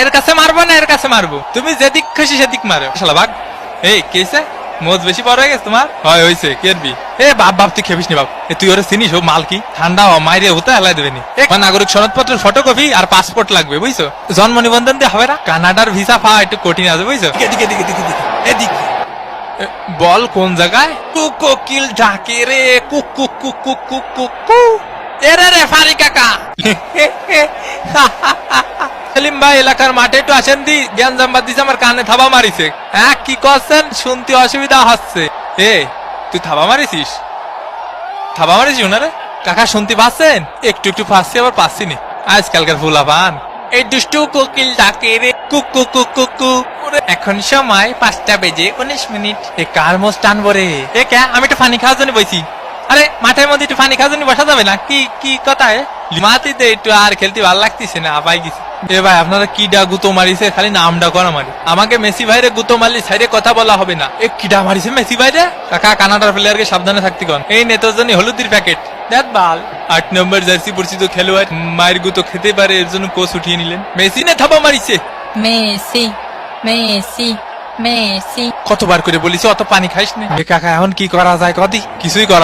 এর কাছে মারবো না এর কাছে মারবো, তুমি যেদিক খুশি সেদিক মারো শালা ভাগ। এই কেছে মোজ বেশি বড় হয়ে গেছে তোমার? হয় হয়েছে কেরবি। এ বাপ বাপ তুই খেপিস নি বাপ, তুই ওরা চিনিস ও মাল কি? ঠান্ডা হ মাইরে হতে হেলাই দেবে নি। নাগরিক সনদপত্রের ফটোকপি আর পাসপোর্ট লাগবে বুঝছো, জন্ম নিবন্ধন দিয়ে হবে না। কানাডার ভিসা পাওয়া একটু কঠিন আছে বুঝছো। বল কোন জায়গায়? কোকিল ডাকে রে cook cook cook cook cook cook কু। এরে রে ফারি কাকা। সেলিম ভাই এলাকার মাঠে একটু আসেন দি, জ্ঞান জাম্বাদ দিছে আমার কানে থাবা মারিছে। হ্যাঁ কি করছেন শুনতে অসুবিধা হচ্ছে। এ তুই থাবা মারিছিস? থাবা মারিস ওনারে? কাকা শুনতে পাচ্ছেন? একটু একটু পাচ্ছি আবার পাচ্ছি নি। আজকালকার ফুলা পান। এই দুষ্টু কোকিল ডাকে রে cook cook cook cook cook. এখন সময় 5:19। এ কার মোজ টানবো রে? এ কে আমি একটু পানি খাওয়ার জন্য বইছি। আরে মাঠের মধ্যে একটু পানি খাওয়ার জন্য বসা যাবে না? কি কি কথা? মাটিতে একটু আর খেলতে ভালো লাগতেছে না, আবাই গেছে। এ ভাই আপনারা কিডা গুতো মারিছে, খালি নামটা করা মারি। আমাকে মেসি ভাইরে গুতো মারলি সাইডে কথা বলা হবে না। এ কিডা মারিছে মেসি ভাইরে? কাকা কানাডার প্লেয়ারকে সাবধানে থাকতে কন। এই নেতার জন্য হলুদের প্যাকেট দেখ বাল। 8 নম্বর জার্সি পরিচিত খেলোয়াড় মায়ের গুতো খেতে পারে, এর জন্য কোচ উঠিয়ে নিলেন। মেসি নে থাবা মারিছে। Messi Messi Messi. কতবার করে বলিস অত পানি খাইস না। কাকা এখন কি করা যায় কদি? কিছুই করা